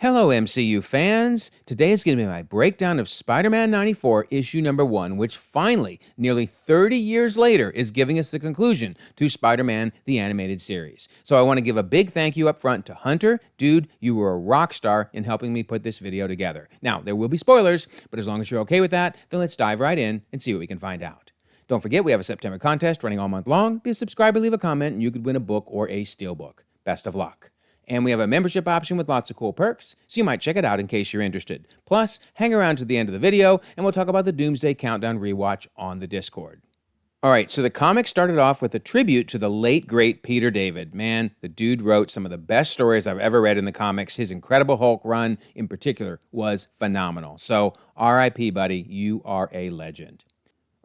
Hello, MCU fans! Today is going to be my breakdown of Spider-Man 94, issue number 1, which finally, nearly 30 years later, is giving us the conclusion to Spider-Man, the animated series. So I want to give a big thank you up front to Hunter. Dude, you were a rock star in helping me put this video together. Now, there will be spoilers, but as long as you're okay with that, then let's dive right in and see what we can find out. Don't forget, we have a September contest running all month long. Be a subscriber, leave a comment, and you could win a book or a steelbook. Best of luck. And we have a membership option with lots of cool perks, so you might check it out in case you're interested. Plus, hang around to the end of the video, and we'll talk about the Doomsday Countdown rewatch on the Discord. Alright, so the comic started off with a tribute to the late, great Peter David. Man, the dude wrote some of the best stories I've ever read in the comics. His Incredible Hulk run, in particular, was phenomenal. So, R.I.P., buddy, you are a legend.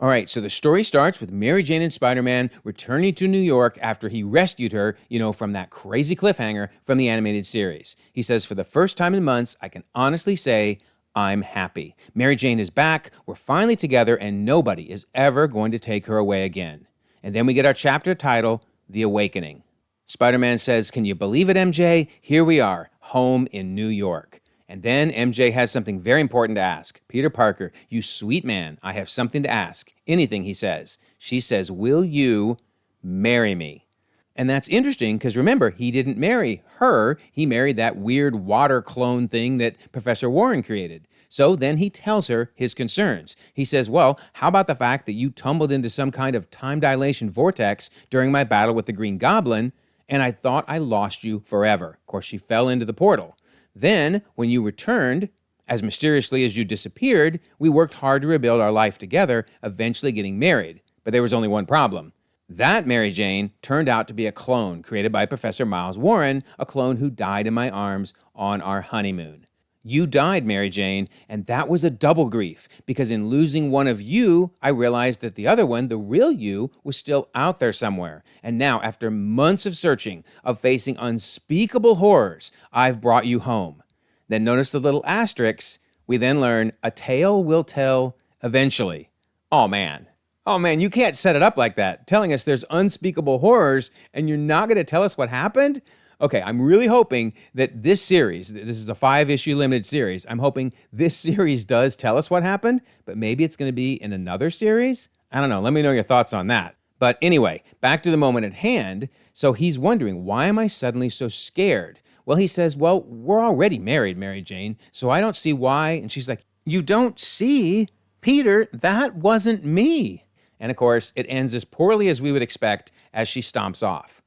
All right, so the story starts with Mary Jane and Spider-Man returning to New York after he rescued her, from that crazy cliffhanger from the animated series. He says, for the first time in months, I can honestly say I'm happy. Mary Jane is back, we're finally together, and nobody is ever going to take her away again. And then we get our chapter title, The Awakening. Spider-Man says, can you believe it, MJ? Here we are, home in New York. And then MJ has something very important to ask. Peter Parker, you sweet man, I have something to ask. Anything, he says. She says, will you marry me? And that's interesting because remember, he didn't marry her. He married that weird water clone thing that Professor Warren created. So then he tells her his concerns. He says, well, how about the fact that you tumbled into some kind of time dilation vortex during my battle with the Green Goblin, and I thought I lost you forever. Of course, she fell into the portal. Then, when you returned, as mysteriously as you disappeared, we worked hard to rebuild our life together, eventually getting married. But there was only one problem. That Mary Jane turned out to be a clone created by Professor Miles Warren, a clone who died in my arms on our honeymoon. You died, Mary Jane, and that was a double grief, because in losing one of you, I realized that the other one, the real you, was still out there somewhere. And now, after months of searching, of facing unspeakable horrors, I've brought you home. Then notice the little asterisks. We then learn, a tale will tell eventually. Oh man, you can't set it up like that, telling us there's unspeakable horrors, and you're not going to tell us what happened? Okay, I'm really hoping that this series, this is a 5-issue limited series, I'm hoping this series does tell us what happened, but maybe it's going to be in another series? I don't know, let me know your thoughts on that. But anyway, back to the moment at hand. So he's wondering, why am I suddenly so scared? Well, he says, well, we're already married, Mary Jane, so I don't see why. And she's like, you don't see? Peter, that wasn't me. And of course, it ends as poorly as we would expect as she stomps off.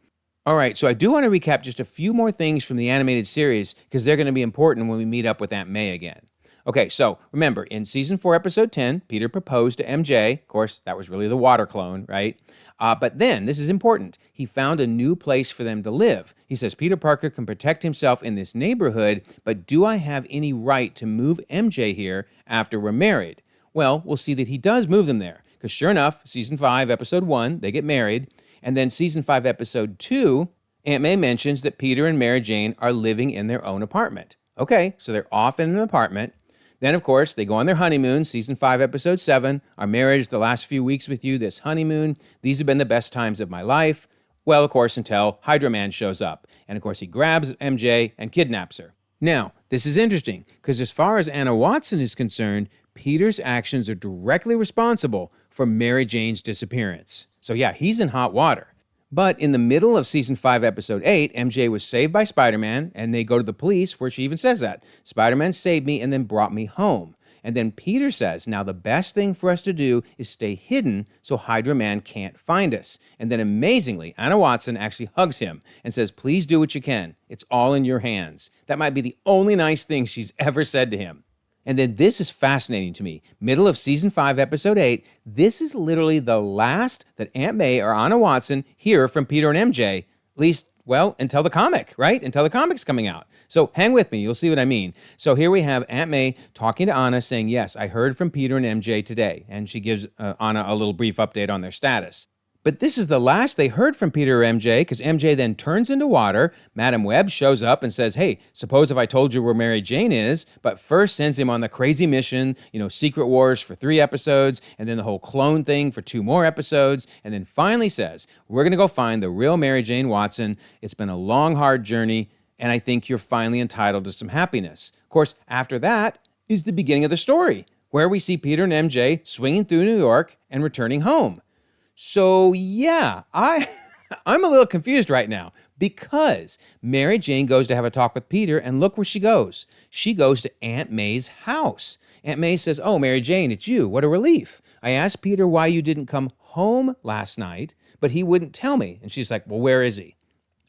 All right, so I do want to recap just a few more things from the animated series because they're going to be important when we meet up with Aunt May again. Okay, so remember, in Season 4, Episode 10, Peter proposed to MJ. Of course, that was really the water clone, right? But then, this is important, he found a new place for them to live. He says, Peter Parker can protect himself in this neighborhood, but do I have any right to move MJ here after we're married? Well, we'll see that he does move them there, because sure enough, Season 5, Episode 1, they get married. And then Season 5, Episode 2, Aunt May mentions that Peter and Mary Jane are living in their own apartment. Okay, so they're off in an apartment. Then, of course, they go on their honeymoon, Season 5, Episode 7. Our marriage, the last few weeks with you, this honeymoon. These have been the best times of my life. Well, of course, until Hydro Man shows up. And, of course, he grabs MJ and kidnaps her. Now, this is interesting, because as far as Anna Watson is concerned, Peter's actions are directly responsible for Mary Jane's disappearance. So yeah, he's in hot water. But in the middle of Season 5, Episode 8, MJ was saved by Spider-Man, and they go to the police where she even says that. Spider-Man saved me and then brought me home. And then Peter says, now the best thing for us to do is stay hidden so Hydro Man can't find us. And then amazingly, Anna Watson actually hugs him and says, please do what you can. It's all in your hands. That might be the only nice thing she's ever said to him. And then this is fascinating to me. Middle of Season 5, Episode 8, this is literally the last that Aunt May or Anna Watson hear from Peter and MJ, at least, well, until the comic, right? Until the comic's coming out. So hang with me, you'll see what I mean. So here we have Aunt May talking to Anna saying, yes, I heard from Peter and MJ today. And she gives Anna a little brief update on their status. But this is the last they heard from Peter or MJ, because MJ then turns into water. Madam Web shows up and says, hey, suppose if I told you where Mary Jane is, but first sends him on the crazy mission, Secret Wars for 3 episodes, and then the whole clone thing for 2 more episodes, and then finally says, we're going to go find the real Mary Jane Watson. It's been a long, hard journey, and I think you're finally entitled to some happiness. Of course, after that is the beginning of the story, where we see Peter and MJ swinging through New York and returning home. So yeah, I'm a little confused right now because Mary Jane goes to have a talk with Peter, and look where she goes. She goes to Aunt May's house. Aunt May says, "Oh, Mary Jane, it's you. What a relief. I asked Peter why you didn't come home last night, but he wouldn't tell me." And she's like, "Well, where is he?"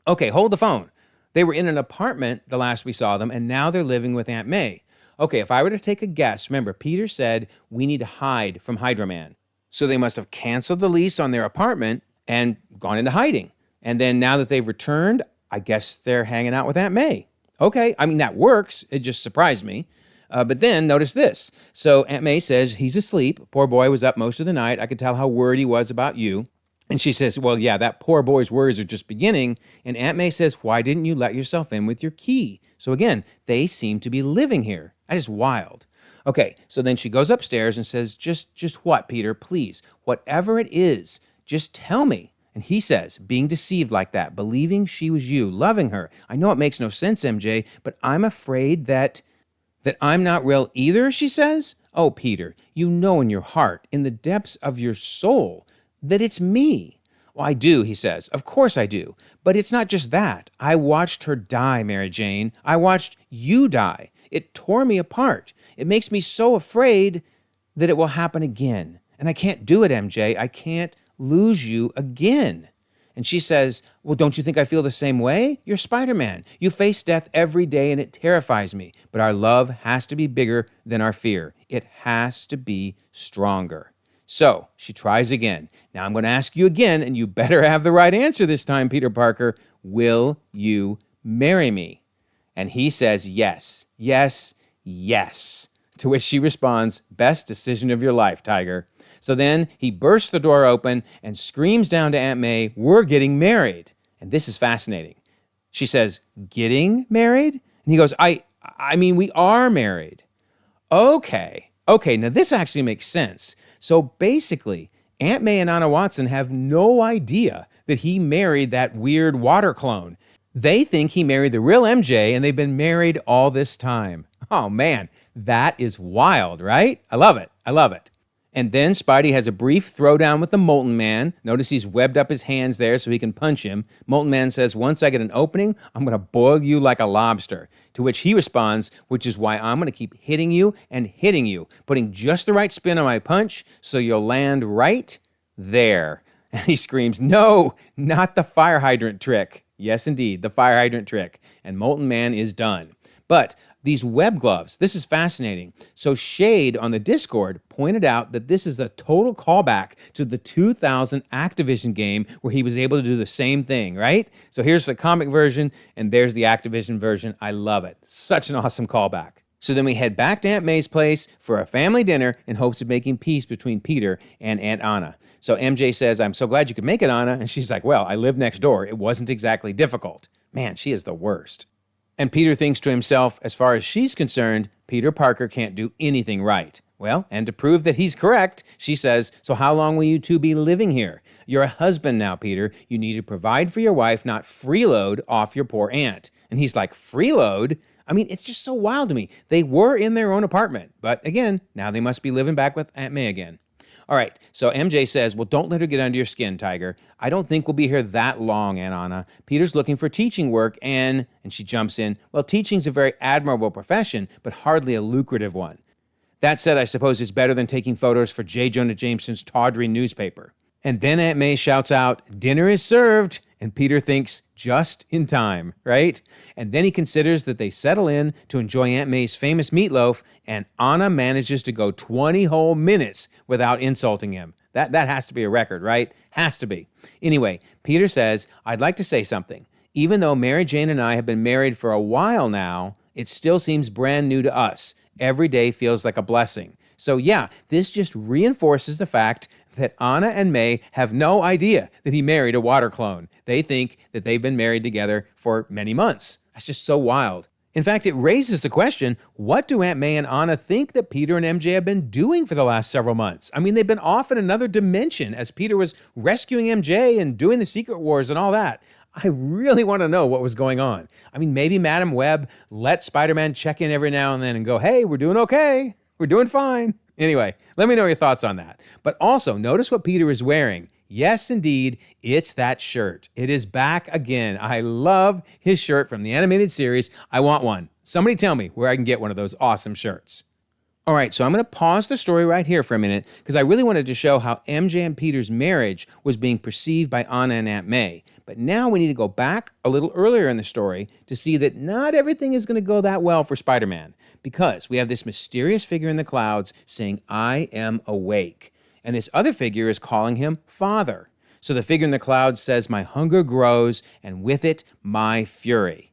"Okay, hold the phone. They were in an apartment the last we saw them, and now they're living with Aunt May." Okay, if I were to take a guess, remember, Peter said we need to hide from Hydro Man. So they must have canceled the lease on their apartment and gone into hiding. And then now that they've returned, I guess they're hanging out with Aunt May. Okay, I mean, that works. It just surprised me. But then notice this. So Aunt May says he's asleep. Poor boy was up most of the night. I could tell how worried he was about you. And she says, well, yeah, that poor boy's worries are just beginning. And Aunt May says, why didn't you let yourself in with your key? So again, they seem to be living here. That is wild. Okay, so then she goes upstairs and says, just what, Peter? Please, whatever it is, just tell me. And he says, being deceived like that, believing she was you, loving her. I know it makes no sense, MJ, but I'm afraid that I'm not real either, she says. Oh, Peter, you know in your heart, in the depths of your soul, that it's me. Well, I do, he says. Of course I do. But it's not just that. I watched her die, Mary Jane. I watched you die. It tore me apart. It makes me so afraid that it will happen again. And I can't do it, MJ. I can't lose you again. And she says, well, don't you think I feel the same way? You're Spider-Man. You face death every day and it terrifies me. But our love has to be bigger than our fear. It has to be stronger. So she tries again. Now I'm going to ask you again, and you better have the right answer this time, Peter Parker. Will you marry me? And he says yes, yes, yes. To which she responds, best decision of your life, Tiger. So then he bursts the door open and screams down to Aunt May, we're getting married. And this is fascinating. She says, getting married? And he goes, I mean, we are married. Okay, now this actually makes sense. So basically, Aunt May and Anna Watson have no idea that he married that weird water clone. They think he married the real MJ, and they've been married all this time. Oh man, that is wild, right? I love it. And then Spidey has a brief throwdown with the Molten Man. Notice he's webbed up his hands there so he can punch him. Molten Man says, once I get an opening, I'm going to boil you like a lobster. To which he responds, which is why I'm going to keep hitting you and hitting you, putting just the right spin on my punch so you'll land right there. And he screams, no, not the fire hydrant trick. Yes, indeed, the fire hydrant trick. And Molten Man is done. But these web gloves, this is fascinating. So Shade on the Discord pointed out that this is a total callback to the 2000 Activision game where he was able to do the same thing, right? So here's the comic version, and there's the Activision version. I love it. Such an awesome callback. So then we head back to Aunt May's place for a family dinner in hopes of making peace between Peter and Aunt Anna. So MJ says, I'm so glad you could make it, Anna. And she's like, well, I live next door. It wasn't exactly difficult. Man, she is the worst. And Peter thinks to himself, as far as she's concerned, Peter Parker can't do anything right. Well, and to prove that he's correct, she says, so how long will you two be living here? You're a husband now, Peter. You need to provide for your wife, not freeload off your poor aunt. And he's like, freeload? I mean, it's just so wild to me. They were in their own apartment. But again, now they must be living back with Aunt May again. All right, so MJ says, well, don't let her get under your skin, Tiger. I don't think we'll be here that long, Aunt Anna. Peter's looking for teaching work, and she jumps in, well, teaching's a very admirable profession, but hardly a lucrative one. That said, I suppose it's better than taking photos for J. Jonah Jameson's tawdry newspaper. And then Aunt May shouts out, dinner is served, and Peter thinks, just in time, right? And then he considers that they settle in to enjoy Aunt May's famous meatloaf, and Anna manages to go 20 whole minutes without insulting him. That has to be a record, right? Has to be. Anyway, Peter says, I'd like to say something. Even though Mary Jane and I have been married for a while now, it still seems brand new to us. Every day feels like a blessing. So yeah, this just reinforces the fact that Anna and May have no idea that he married a water clone. They think that they've been married together for many months. That's just so wild. In fact, it raises the question, what do Aunt May and Anna think that Peter and MJ have been doing for the last several months? I mean, they've been off in another dimension as Peter was rescuing MJ and doing the Secret Wars and all that. I really want to know what was going on. I mean, maybe Madam Web let Spider-Man check in every now and then and go, hey, we're doing okay. We're doing fine. Anyway, let me know your thoughts on that. But also, notice what Peter is wearing. Yes, indeed, it's that shirt. It is back again. I love his shirt from the animated series. I want one. Somebody tell me where I can get one of those awesome shirts. All right, so I'm going to pause the story right here for a minute because I really wanted to show how MJ and Peter's marriage was being perceived by Anna and Aunt May. But now we need to go back a little earlier in the story to see that not everything is going to go that well for Spider-Man because we have this mysterious figure in the clouds saying, I am awake. And this other figure is calling him Father. So the figure in the clouds says, my hunger grows, and with it, my fury.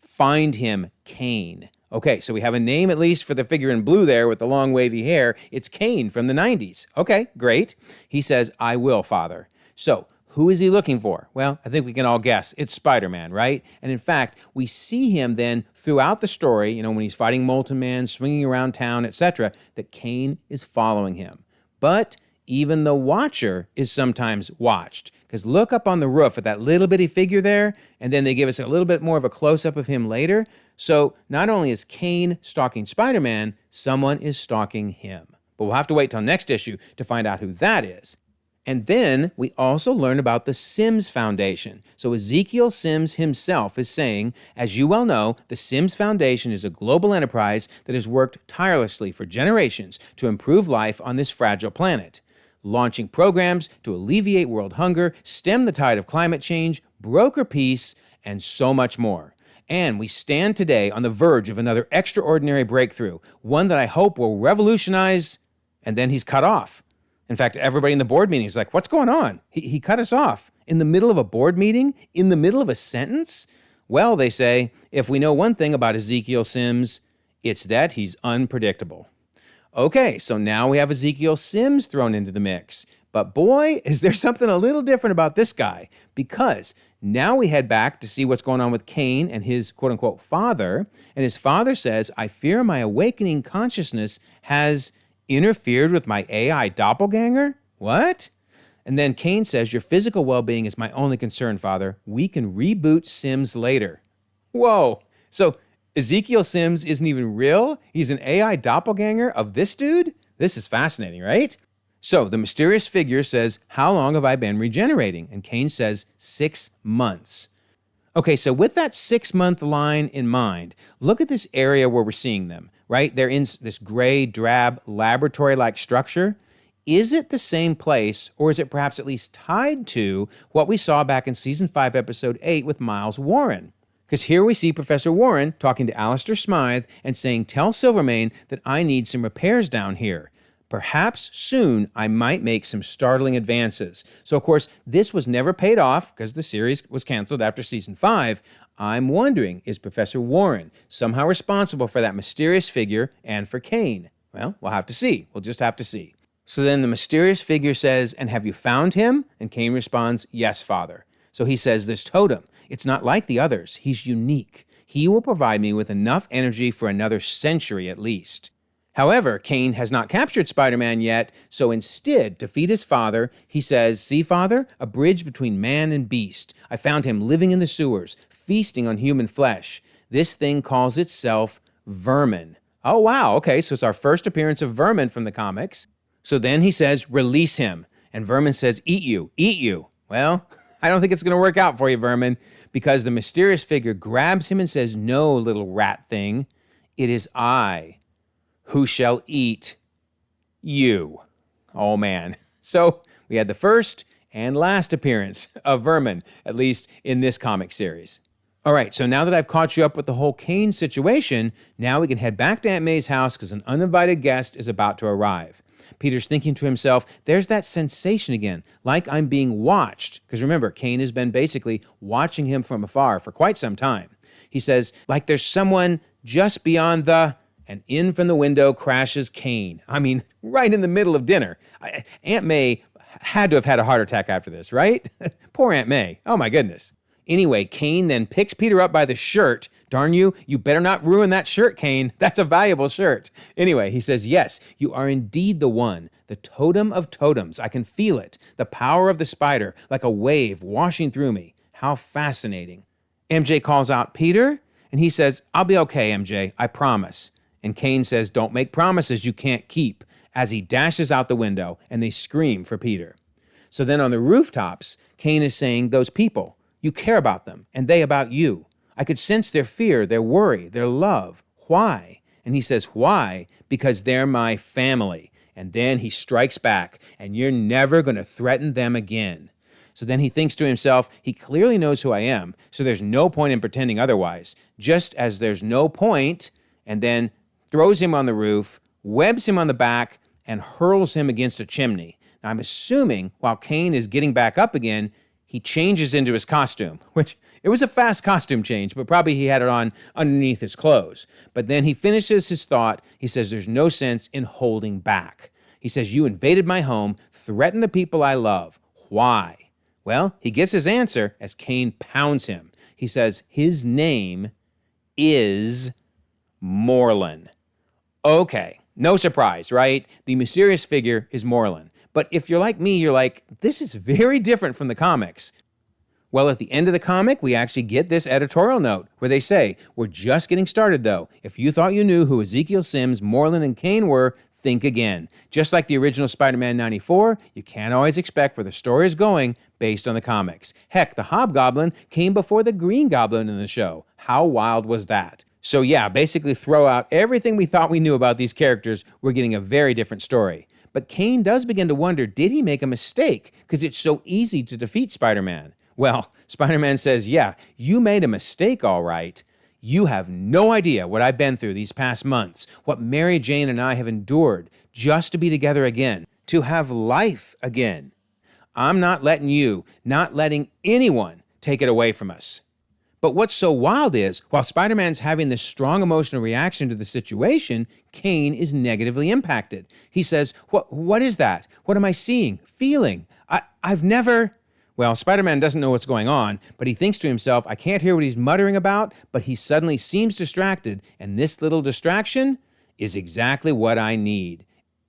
Find him, Kaine. Okay, so we have a name at least for the figure in blue there with the long wavy hair. It's Kaine from the 90s. Okay, great. He says, I will, Father. So who is he looking for? Well, I think we can all guess. It's Spider-Man, right? And in fact, we see him then throughout the story, when he's fighting Molten Man, swinging around town, etc., that Kaine is following him. But even the Watcher is sometimes watched. Because look up on the roof at that little bitty figure there, and then they give us a little bit more of a close-up of him later. So not only is Kaine stalking Spider-Man, someone is stalking him. But we'll have to wait till next issue to find out who that is. And then we also learn about the Sims Foundation. So Ezekiel Sims himself is saying, as you well know, the Sims Foundation is a global enterprise that has worked tirelessly for generations to improve life on this fragile planet, launching programs to alleviate world hunger, stem the tide of climate change, broker peace, and so much more. And we stand today on the verge of another extraordinary breakthrough, one that I hope will revolutionize, and then he's cut off. In fact, everybody in the board meeting is like, what's going on? He cut us off. In the middle of a board meeting? In the middle of a sentence? Well, they say, if we know one thing about Ezekiel Sims, it's that he's unpredictable. Okay, so now we have Ezekiel Sims thrown into the mix. But boy, is there something a little different about this guy, because now we head back to see what's going on with Kaine and his quote-unquote father, and his father says, I fear my awakening consciousness has interfered with my AI doppelganger? What? And then Kaine says, your physical well-being is my only concern, Father. We can reboot Sims later. Whoa, so Ezekiel Sims isn't even real? He's an AI doppelganger of this dude? This is fascinating, right? So the mysterious figure says, how long have I been regenerating? And Kaine says, 6 months. Okay, so with that 6-month line in mind, look at this area where we're seeing them, right? They're in this gray, drab, laboratory-like structure. Is it the same place, or is it perhaps at least tied to what we saw back in Season 5, Episode 8 with Miles Warren? Because here we see Professor Warren talking to Alistair Smythe and saying, tell Silvermane that I need some repairs down here. Perhaps soon I might make some startling advances. So, of course, this was never paid off because the series was canceled after Season 5. I'm wondering, is Professor Warren somehow responsible for that mysterious figure and for Kaine? Well, we'll have to see. We'll just have to see. So then the mysterious figure says, and have you found him? And Kaine responds, yes, Father. So he says, this totem, it's not like the others. He's unique. He will provide me with enough energy for another century at least. However, Kaine has not captured Spider-Man yet, so instead, to feed his father, he says, see, Father, a bridge between man and beast. I found him living in the sewers, feasting on human flesh. This thing calls itself Vermin. Oh, wow, okay, so it's our first appearance of Vermin from the comics. So then he says, release him. And Vermin says, eat you, eat you. Well, I don't think it's going to work out for you, Vermin, because the mysterious figure grabs him and says, no, little rat thing, it is I who shall eat you. Oh, man. So we had the first and last appearance of Vermin, at least in this comic series. All right, so now that I've caught you up with the whole Kaine situation, now we can head back to Aunt May's house because an uninvited guest is about to arrive. Peter's thinking to himself, there's that sensation again, like I'm being watched. Because remember, Kaine has been basically watching him from afar for quite some time. He says, like there's someone just beyond the... And in from the window crashes Kaine. I mean, right in the middle of dinner. Aunt May had to have had a heart attack after this, right? Poor Aunt May. Oh, my goodness. Anyway, Kaine then picks Peter up by the shirt. Darn you, you better not ruin that shirt, Kaine. That's a valuable shirt. Anyway, he says, yes, you are indeed the one, the totem of totems. I can feel it, the power of the spider, like a wave washing through me. How fascinating. MJ calls out Peter, and he says, I'll be okay, MJ, I promise. And Kaine says, don't make promises you can't keep, as he dashes out the window, and they scream for Peter. So then on the rooftops, Kaine is saying, those people, you care about them, and they about you. I could sense their fear, their worry, their love. Why? And he says, why? Because they're my family. And then he strikes back, and you're never going to threaten them again. So then he thinks to himself, he clearly knows who I am, so there's no point in pretending otherwise, just as there's no point, and then throws him on the roof, webs him on the back, and hurls him against a chimney. Now, I'm assuming while Kaine is getting back up again, he changes into his costume, which it was a fast costume change, but probably he had it on underneath his clothes. But then he finishes his thought. He says, there's no sense in holding back. He says, you invaded my home, threatened the people I love. Why? Well, he gets his answer as Kaine pounds him. He says, his name is Morlun. Okay, no surprise, right? The mysterious figure is Morlun. But if you're like me, you're like, this is very different from the comics. Well, at the end of the comic, we actually get this editorial note where they say, we're just getting started, though. If you thought you knew who Ezekiel Sims, Morlun, and Kaine were, think again. Just like the original Spider-Man 94, you can't always expect where the story is going based on the comics. Heck, the Hobgoblin came before the Green Goblin in the show. How wild was that? So yeah, basically throw out everything we thought we knew about these characters, we're getting a very different story. But Kaine does begin to wonder, did he make a mistake? Because it's so easy to defeat Spider-Man. Well, Spider-Man says, yeah, you made a mistake, all right. You have no idea what I've been through these past months, what Mary Jane and I have endured just to be together again, to have life again. I'm not letting you, not letting anyone take it away from us. But what's so wild is, while Spider-Man's having this strong emotional reaction to the situation, Kaine is negatively impacted. He says, what is that? What am I seeing, feeling? I've never... Well, Spider-Man doesn't know what's going on, but he thinks to himself, I can't hear what he's muttering about, but he suddenly seems distracted, and this little distraction is exactly what I need.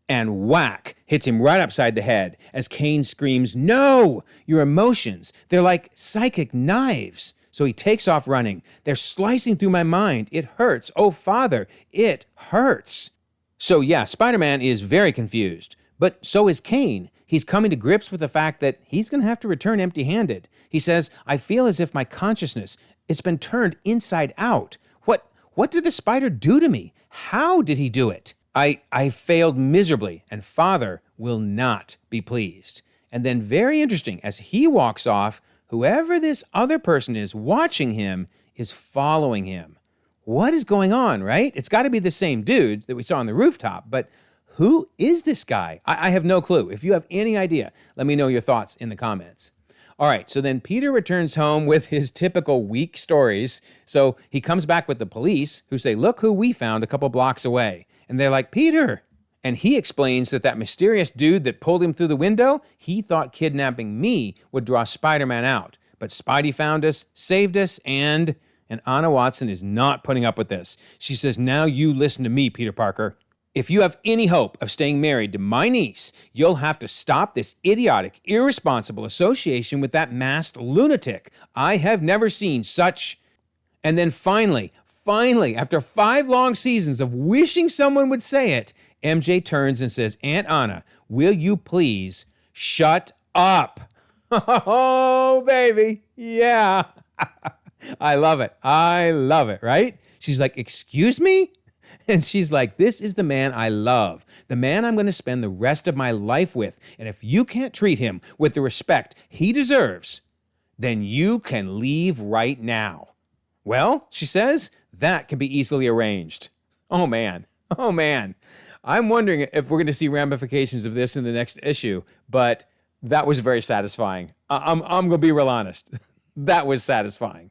And whack, hits him right upside the head as Kaine screams, no! Your emotions, they're like psychic knives. So he takes off running. They're slicing through my mind. It hurts. Oh, Father, it hurts. So yeah, Spider-Man is very confused, but so is Kaine. He's coming to grips with the fact that he's going to have to return empty-handed. He says, I feel as if my consciousness, it's been turned inside out. What did the spider do to me? How did he do it? I failed miserably, and Father will not be pleased. And then very interesting, as he walks off, whoever this other person is watching him is following him. What is going on, right? It's got to be the same dude that we saw on the rooftop, but who is this guy? I have no clue. If you have any idea, let me know your thoughts in the comments. All right, so then Peter returns home with his typical weak stories. So he comes back with the police who say, look who we found a couple blocks away. And they're like, Peter. And he explains that mysterious dude that pulled him through the window, he thought kidnapping me would draw Spider-Man out. But Spidey found us, saved us, and Anna Watson is not putting up with this. She says, now you listen to me, Peter Parker. If you have any hope of staying married to my niece, you'll have to stop this idiotic, irresponsible association with that masked lunatic. I have never seen such... And then finally, after 5 long seasons of wishing someone would say it, MJ turns and says, Aunt Anna, will you please shut up? Oh, baby. Yeah. I love it. I love it, right? She's like, excuse me? And she's like, this is the man I love, the man I'm going to spend the rest of my life with. And if you can't treat him with the respect he deserves, then you can leave right now. Well, she says, that can be easily arranged. Oh, man. Oh, man. I'm wondering if we're going to see ramifications of this in the next issue, but that was very satisfying. I'm going to be real honest. That was satisfying.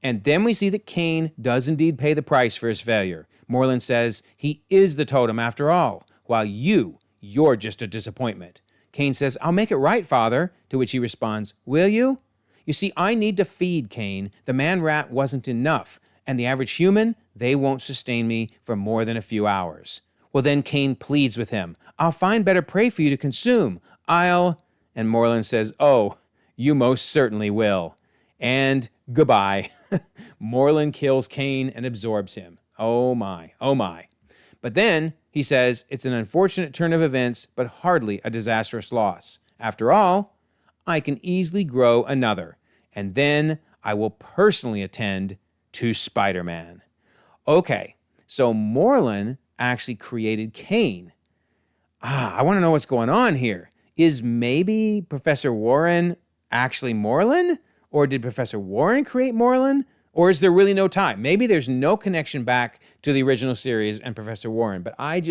And then we see that Kaine does indeed pay the price for his failure. Morlun says he is the totem after all, while you're just a disappointment. Kaine says, I'll make it right, Father, to which he responds, will you? You see, I need to feed, Kaine. The man-rat wasn't enough, and the average human, they won't sustain me for more than a few hours. Well, then Kaine pleads with him, I'll find better prey for you to consume. And Morlun says, oh, you most certainly will. And goodbye. Moreland kills Kaine and absorbs him. Oh my, oh my. But then he says it's an unfortunate turn of events, but hardly a disastrous loss. After all, I can easily grow another, and then I will personally attend to Spider-Man. Okay, so Moreland actually created Kaine. I want to know what's going on here. Is maybe Professor Warren actually Moreland? Or did Professor Warren create Moreland? Or is there really no tie? Maybe there's no connection back to the original series and Professor Warren, but I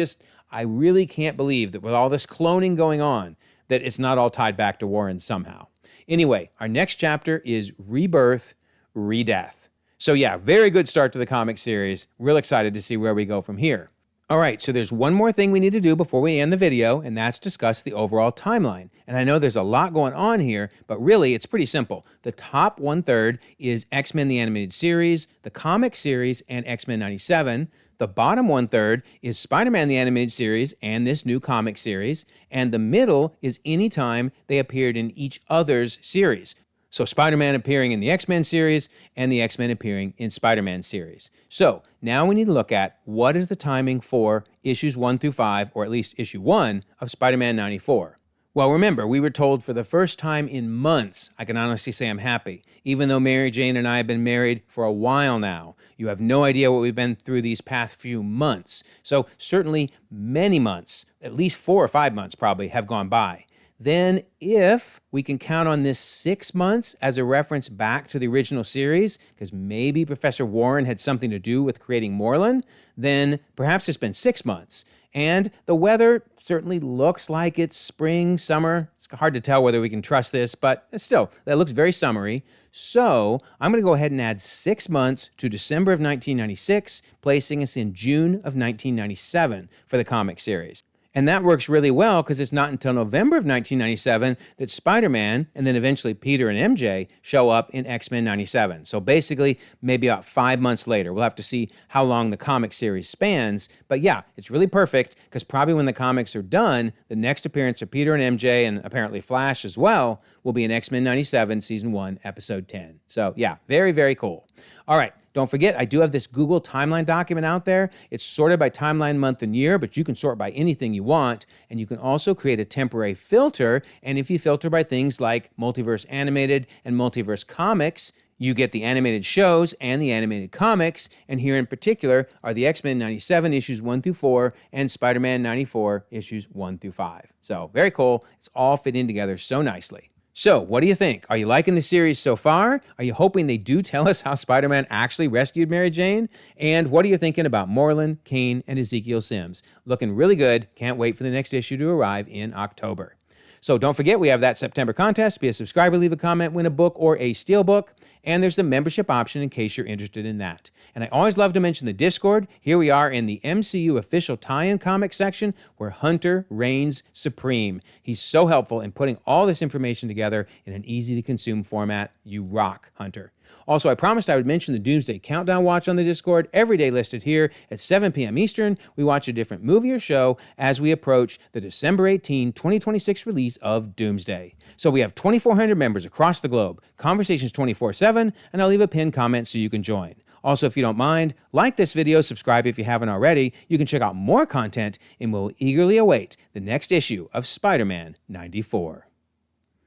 really can't believe that with all this cloning going on, that it's not all tied back to Warren somehow. Anyway, our next chapter is Rebirth, Redeath. So yeah, very good start to the comic series. Real excited to see where we go from here. All right, so there's one more thing we need to do before we end the video, and that's discuss the overall timeline. And I know there's a lot going on here, but really it's pretty simple. The top 1/3 is X-Men the Animated Series, the comic series, and X-Men 97. The bottom 1/3 is Spider-Man the Animated Series and this new comic series. And the middle is any time they appeared in each other's series. So Spider-Man appearing in the X-Men series and the X-Men appearing in Spider-Man series. So now we need to look at what is the timing for issues 1 through 5, or at least issue 1 of Spider-Man 94. Well, remember, we were told for the first time in months, I can honestly say I'm happy, even though Mary Jane and I have been married for a while now. You have no idea what we've been through these past few months. So certainly many months, at least 4 or 5 months probably, have gone by. Then if we can count on this 6 months as a reference back to the original series, because maybe Professor Warren had something to do with creating Moreland, then perhaps it's been 6 months. And the weather certainly looks like it's spring, summer. It's hard to tell whether we can trust this, but still, that looks very summery. So I'm going to go ahead and add 6 months to December of 1996, placing us in June of 1997 for the comic series. And that works really well because it's not until November of 1997 that Spider-Man and then eventually Peter and MJ show up in X-Men 97. So basically, maybe about 5 months later. We'll have to see how long the comic series spans. But yeah, it's really perfect because probably when the comics are done, the next appearance of Peter and MJ and apparently Flash as well will be in X-Men 97, Season 1, Episode 10. So yeah, very, very cool. All right. Don't forget, I do have this Google timeline document out there. It's sorted by timeline, month, and year, but you can sort by anything you want. And you can also create a temporary filter. And if you filter by things like Multiverse Animated and Multiverse Comics, you get the animated shows and the animated comics. And here in particular are the X-Men 97 issues 1 through 4 and Spider-Man 94 issues 1 through 5. So very cool. It's all fitting together so nicely. So, what do you think? Are you liking the series so far? Are you hoping they do tell us how Spider-Man actually rescued Mary Jane? And what are you thinking about Moreland, Kaine, and Ezekiel Sims? Looking really good. Can't wait for the next issue to arrive in October. So don't forget, we have that September contest. Be a subscriber, leave a comment, win a book or a steelbook. And there's the membership option in case you're interested in that. And I always love to mention the Discord. Here we are in the MCU official tie-in comic section where Hunter reigns supreme. He's so helpful in putting all this information together in an easy-to-consume format. You rock, Hunter. Also, I promised I would mention the Doomsday Countdown Watch on the Discord, every day listed here at 7 p.m. Eastern. We watch a different movie or show as we approach the December 18, 2026 release of Doomsday. So we have 2,400 members across the globe, conversations 24/7, and I'll leave a pinned comment so you can join. Also, if you don't mind, like this video, subscribe if you haven't already. You can check out more content, and we'll eagerly await the next issue of Spider-Man 94.